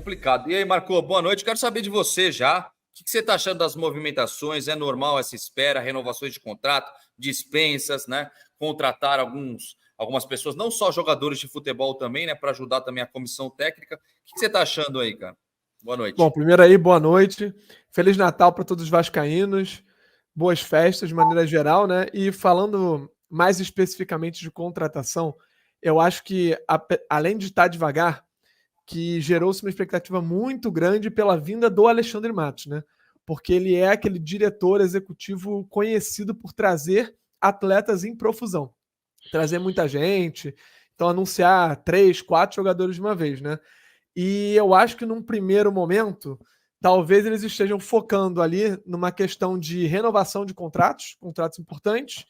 complicado. E aí, Marco, boa noite. Quero saber de você já. O que você está achando das movimentações? É normal essa espera, renovações de contrato, dispensas, né? Contratar algumas pessoas, não só jogadores de futebol também, né? Para ajudar também a comissão técnica. O que você está achando aí, cara? Boa noite. Bom, primeiro aí, boa noite. Feliz Natal para todos os vascaínos. Boas festas de maneira geral, né? E falando mais especificamente de contratação, eu acho que, além de estar devagar, que gerou-se uma expectativa muito grande pela vinda do Alexandre Matos, né? Porque ele é aquele diretor executivo conhecido por trazer atletas em profusão, trazer muita gente, então anunciar 3, 4 jogadores de uma vez, né? E eu acho que num primeiro momento, talvez eles estejam focando ali numa questão de renovação de contratos importantes,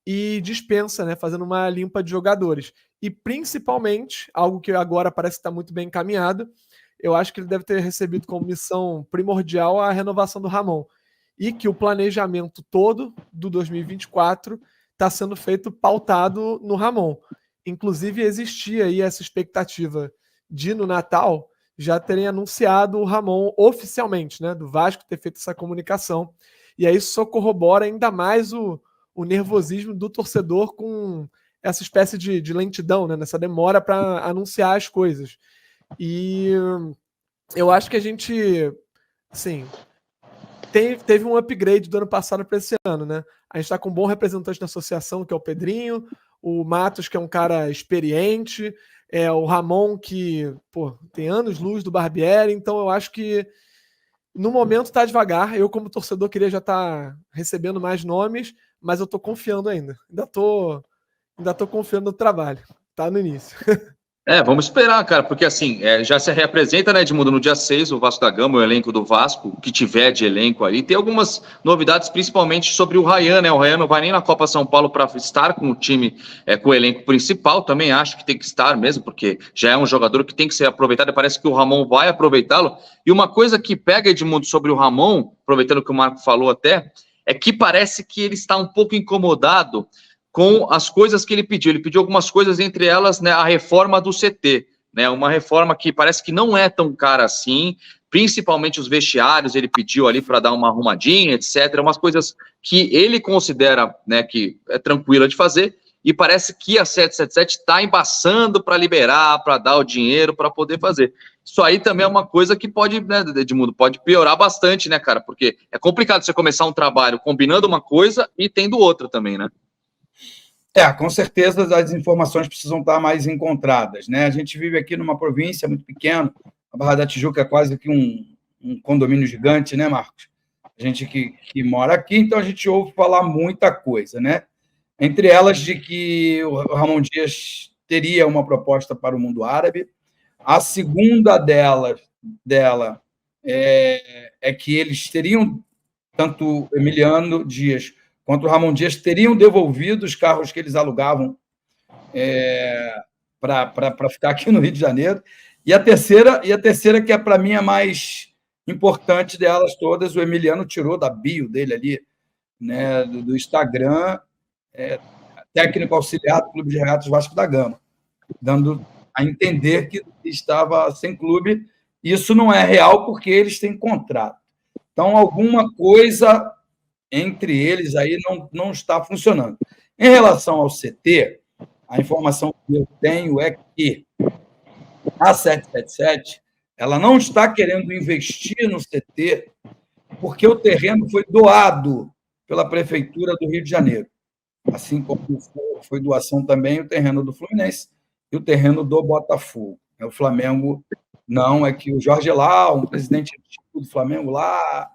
e dispensa, né? Fazendo uma limpa de jogadores. E principalmente, algo que agora parece estar muito bem encaminhado, eu acho que ele deve ter recebido como missão primordial a renovação do Ramon. E que o planejamento todo do 2024 está sendo feito pautado no Ramon. Inclusive, existia aí essa expectativa de, no Natal, já terem anunciado o Ramon oficialmente, né? Do Vasco ter feito essa comunicação. E aí isso só corrobora ainda mais o nervosismo do torcedor com essa espécie de lentidão, né? Nessa demora para anunciar as coisas. E eu acho que a gente, assim, teve um upgrade do ano passado para esse ano, né? A gente está com um bom representante da associação, que é o Pedrinho, o Matos, que é um cara experiente, o Ramon, que tem anos-luz do Barbieri, então eu acho que no momento está devagar. Eu, como torcedor, queria já estar recebendo mais nomes, mas eu estou confiando ainda. Ainda tô confiando no trabalho. Tá no início. Vamos esperar, cara, porque assim, já se reapresenta, né, Edmundo, no dia 6, o Vasco da Gama, o elenco do Vasco, o que tiver de elenco aí. Tem algumas novidades, principalmente sobre o Ryan, né? O Ryan não vai nem na Copa São Paulo para estar com o time, com o elenco principal. Também acho que tem que estar mesmo, porque já é um jogador que tem que ser aproveitado, e parece que o Ramon vai aproveitá-lo. E uma coisa que pega, Edmundo, sobre o Ramon, aproveitando que o Marco falou até, é que parece que ele está um pouco incomodado com as coisas que ele pediu. Ele pediu algumas coisas, entre elas, né, a reforma do CT, né, uma reforma que parece que não é tão cara assim, principalmente os vestiários, ele pediu ali para dar uma arrumadinha, etc., umas coisas que ele considera, né, que é tranquila de fazer, e parece que a 777 está embaçando para liberar, para dar o dinheiro para poder fazer. Isso aí também é uma coisa que pode, né, Edmundo, pode piorar bastante, né, cara, porque é complicado você começar um trabalho combinando uma coisa e tendo outra também, né? Com certeza as informações precisam estar mais encontradas, né? A gente vive aqui numa província muito pequena, a Barra da Tijuca é quase que um condomínio gigante, né, Marcos? A gente que mora aqui, então a gente ouve falar muita coisa, né? Entre elas de que o Ramon Dias teria uma proposta para o mundo árabe. A segunda dela é que eles teriam, tanto Emiliano Dias quanto o Ramon Dias, teriam devolvido os carros que eles alugavam para ficar aqui no Rio de Janeiro. E a terceira, que é para mim a mais importante delas todas, o Emiliano tirou da bio dele ali, né, do Instagram, técnico auxiliar do Clube de Regatas Vasco da Gama, dando a entender que estava sem clube. Isso não é real porque eles têm contrato. Então, alguma coisa entre eles aí não está funcionando. Em relação ao CT, a informação que eu tenho é que a 777 ela não está querendo investir no CT porque o terreno foi doado pela Prefeitura do Rio de Janeiro, assim como foi doação também o terreno do Fluminense e o terreno do Botafogo. O Flamengo não, é que o Jorge Lau, um presidente do Flamengo lá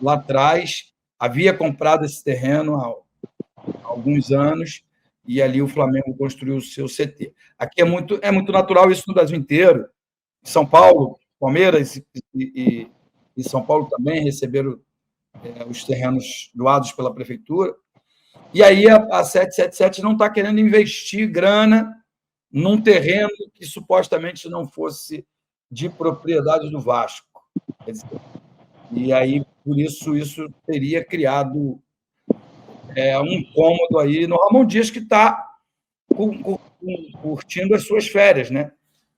atrás, havia comprado esse terreno há alguns anos e ali o Flamengo construiu o seu CT. Aqui é muito natural isso no Brasil inteiro. São Paulo, Palmeiras e São Paulo também receberam os terrenos doados pela prefeitura. E aí a 777 não está querendo investir grana num terreno que supostamente não fosse de propriedade do Vasco. Quer dizer, e aí, por isso teria criado um incômodo aí no Ramon Dias, que está curtindo as suas férias, né?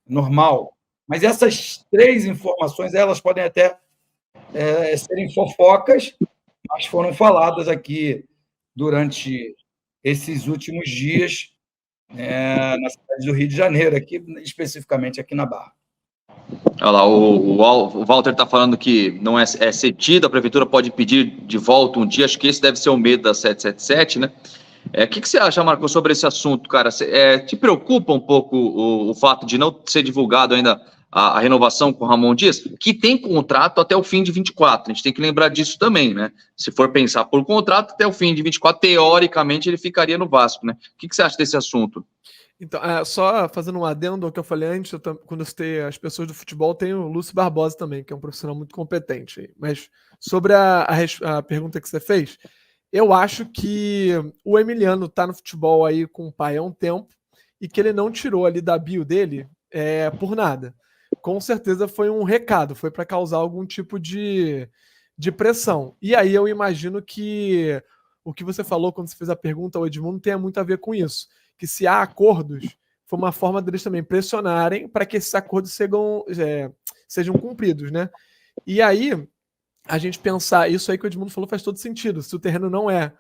Normal. Mas essas 3 informações, elas podem até serem fofocas, mas foram faladas aqui durante esses últimos dias na cidade do Rio de Janeiro, aqui, especificamente aqui na Barra. Olha lá, o Walter está falando que não é cedido, a prefeitura pode pedir de volta um dia, acho que esse deve ser o medo da 777, né? O que você acha, Marcos, sobre esse assunto, cara? Te preocupa um pouco o fato de não ser divulgado ainda a renovação com o Ramon Dias, que tem contrato até o fim de 24, a gente tem que lembrar disso também, né? Se for pensar por contrato, até o fim de 24, teoricamente, ele ficaria no Vasco, né? O que você acha desse assunto? Então, só fazendo um adendo ao que eu falei antes, quando eu citei as pessoas do futebol, tem o Lúcio Barbosa também, que é um profissional muito competente. Mas sobre a pergunta que você fez, eu acho que o Emiliano tá no futebol aí com o pai há um tempo e que ele não tirou ali da bio dele por nada. Com certeza foi um recado, foi para causar algum tipo de pressão. E aí eu imagino que o que você falou quando você fez a pergunta ao Edmundo tenha muito a ver com isso. Que se há acordos, foi uma forma deles também pressionarem para que esses acordos sejam cumpridos, né? E aí, a gente pensar, isso aí que o Edmundo falou faz todo sentido. Se o terreno não é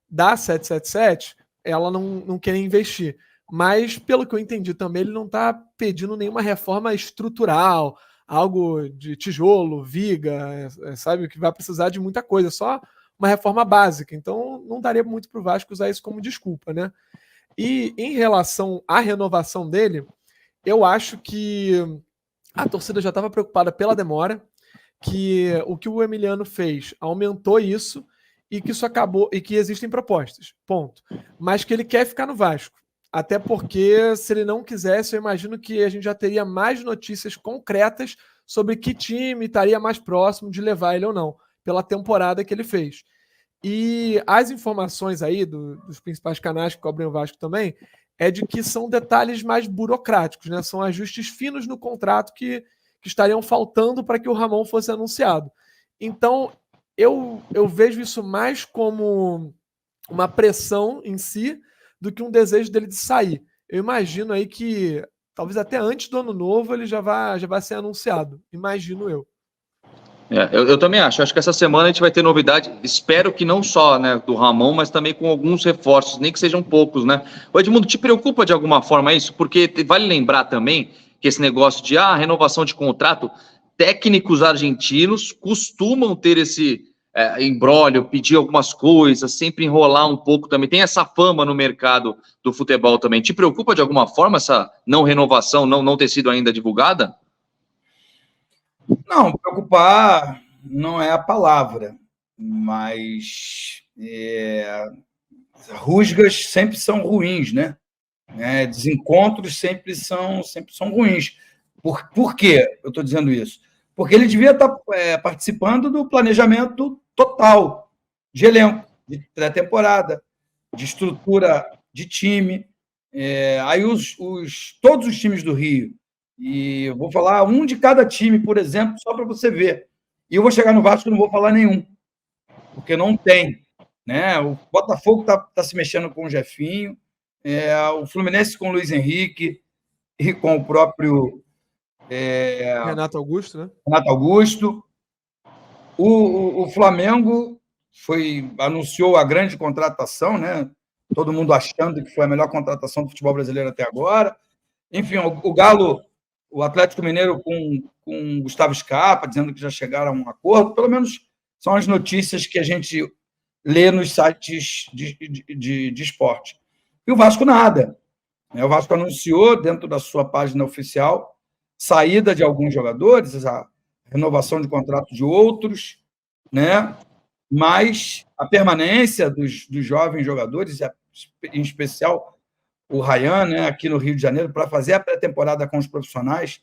da 777, ela não quer investir. Mas, pelo que eu entendi também, ele não está pedindo nenhuma reforma estrutural, algo de tijolo, viga, sabe? Que vai precisar de muita coisa, só uma reforma básica. Então, não daria muito para o Vasco usar isso como desculpa, né? E em relação à renovação dele, eu acho que a torcida já estava preocupada pela demora, que o que o Emiliano fez aumentou isso e que isso acabou e que existem propostas. Ponto. Mas que ele quer ficar no Vasco. Até porque, se ele não quisesse, eu imagino que a gente já teria mais notícias concretas sobre que time estaria mais próximo de levar ele ou não, pela temporada que ele fez. E as informações aí dos principais canais que cobrem o Vasco também é de que são detalhes mais burocráticos, né? São ajustes finos no contrato que estariam faltando para que o Ramon fosse anunciado. Então, eu vejo isso mais como uma pressão em si do que um desejo dele de sair. Eu imagino aí que talvez até antes do ano novo ele já vai ser anunciado. Imagino eu. Eu também acho que essa semana a gente vai ter novidade, espero que não só, né, do Ramon, mas também com alguns reforços, nem que sejam poucos, né? O Edmundo, te preocupa de alguma forma isso? Porque vale lembrar também que esse negócio de renovação de contrato, técnicos argentinos costumam ter esse imbróglio, pedir algumas coisas, sempre enrolar um pouco também, tem essa fama no mercado do futebol também. Te preocupa de alguma forma essa não renovação, não ter sido ainda divulgada? Não, preocupar não é a palavra, mas rusgas sempre são ruins, né? Desencontros sempre são ruins. Por quê eu estou dizendo isso? Porque ele devia estar participando do planejamento total de elenco, de pré-temporada, de estrutura de time. Aí todos os times do Rio, e eu vou falar um de cada time, por exemplo, só para você ver. E eu vou chegar no Vasco e não vou falar nenhum, porque não tem. Né? O Botafogo está se mexendo com o Jefinho, o Fluminense com o Luiz Henrique e com o próprio Renato Augusto, né? Renato Augusto. O Flamengo anunciou a grande contratação, né? Todo mundo achando que foi a melhor contratação do futebol brasileiro até agora. Enfim, o Galo, o Atlético Mineiro com o Gustavo Scarpa, dizendo que já chegaram a um acordo. Pelo menos são as notícias que a gente lê nos sites de esporte. E o Vasco nada. O Vasco anunciou, dentro da sua página oficial, saída de alguns jogadores, a renovação de contrato de outros, né? Mas a permanência dos jovens jogadores, em especial o Ryan, né, aqui no Rio de Janeiro, para fazer a pré-temporada com os profissionais.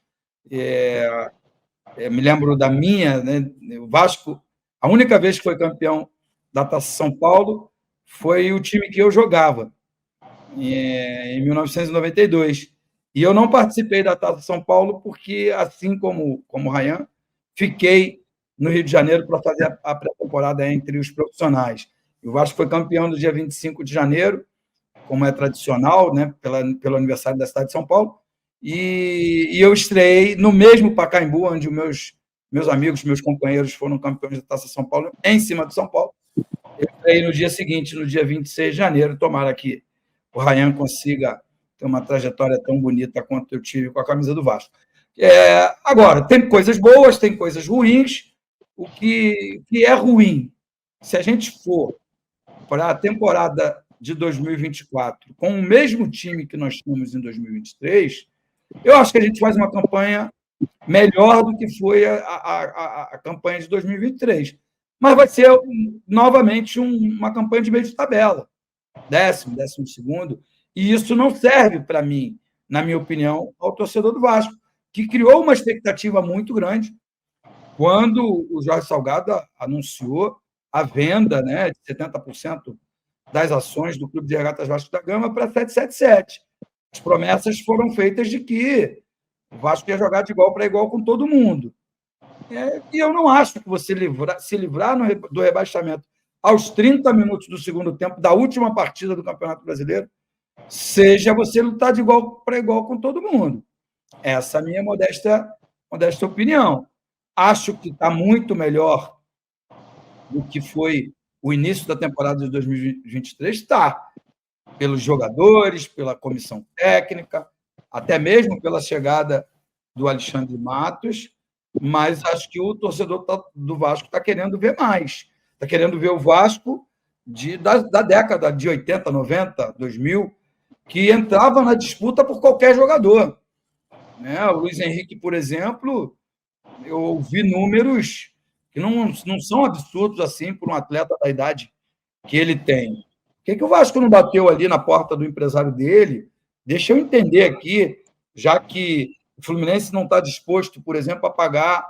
Me lembro da minha, né, o Vasco, a única vez que foi campeão da Taça São Paulo foi o time que eu jogava, em 1992. E eu não participei da Taça São Paulo porque, assim como o Ryan, fiquei no Rio de Janeiro para fazer a pré-temporada entre os profissionais. E o Vasco foi campeão no dia 25 de janeiro, como é tradicional, né, pelo aniversário da cidade de São Paulo, e eu estreiei no mesmo Pacaembu, onde meus amigos, meus companheiros foram campeões da Taça São Paulo, em cima do São Paulo. Eu estreiei no dia seguinte, no dia 26 de janeiro, tomara que o Ryan consiga ter uma trajetória tão bonita quanto eu tive com a camisa do Vasco. Agora, tem coisas boas, tem coisas ruins. O que é ruim, se a gente for para a temporada de 2024 com o mesmo time que nós tínhamos em 2023, eu acho que a gente faz uma campanha melhor do que foi a campanha de 2023. Mas vai ser, novamente, uma campanha de meio de tabela. 10º, 12º. E isso não serve para mim, na minha opinião, ao torcedor do Vasco, que criou uma expectativa muito grande quando o Jorge Salgado anunciou a venda, né, de 70% das ações do Clube de Regatas Vasco da Gama para 777. As promessas foram feitas de que o Vasco ia jogar de igual para igual com todo mundo. E eu não acho que você se livrar do rebaixamento aos 30 minutos do segundo tempo da última partida do Campeonato Brasileiro seja você lutar de igual para igual com todo mundo. Essa é a minha modesta opinião. Acho que está muito melhor do que foi o início da temporada de 2023, está. Pelos jogadores, pela comissão técnica, até mesmo pela chegada do Alexandre Matos, mas acho que o torcedor do Vasco está querendo ver mais. Está querendo ver o Vasco da década de 80, 90, 2000, que entrava na disputa por qualquer jogador. O Luiz Henrique, por exemplo, eu ouvi números que não são absurdos assim por um atleta da idade que ele tem. Por que o Vasco não bateu ali na porta do empresário dele? Deixa eu entender aqui, já que o Fluminense não está disposto, por exemplo, a pagar,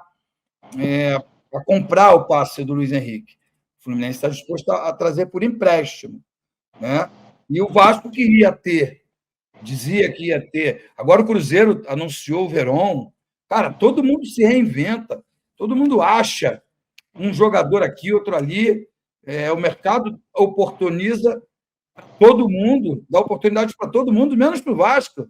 a comprar o passe do Luiz Henrique. O Fluminense está disposto a trazer por empréstimo. Né? E o Vasco queria ter, dizia que ia ter. Agora o Cruzeiro anunciou o Verón. Cara, todo mundo se reinventa, todo mundo acha um jogador aqui, outro ali. O mercado oportuniza todo mundo, dá oportunidade para todo mundo, menos para o Vasco.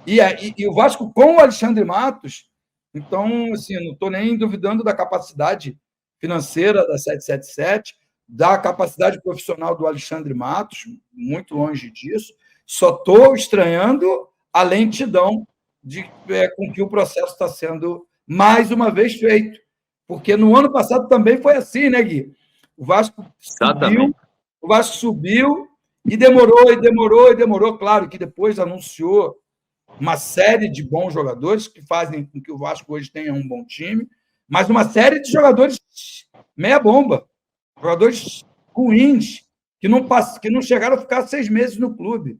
E o Vasco com o Alexandre Matos, então, assim, não estou nem duvidando da capacidade financeira da 777, da capacidade profissional do Alexandre Matos, muito longe disso. Só estou estranhando a lentidão com que o processo está sendo, mais uma vez, feito. Porque no ano passado também foi assim, né, Gui? O Vasco subiu e demorou. Claro que depois anunciou uma série de bons jogadores que fazem com que o Vasco hoje tenha um bom time, mas uma série de jogadores meia-bomba, jogadores ruins, que não chegaram a ficar 6 meses no clube.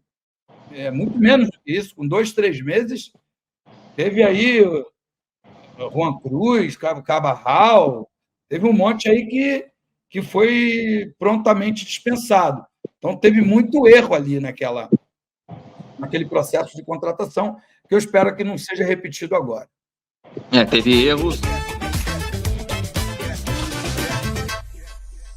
Muito menos do que isso, com 2, 3 meses. Teve aí Juan Cruz, Cabarral, teve um monte aí que foi prontamente dispensado. Então, teve muito erro ali naquele processo de contratação, que eu espero que não seja repetido agora. Teve erros.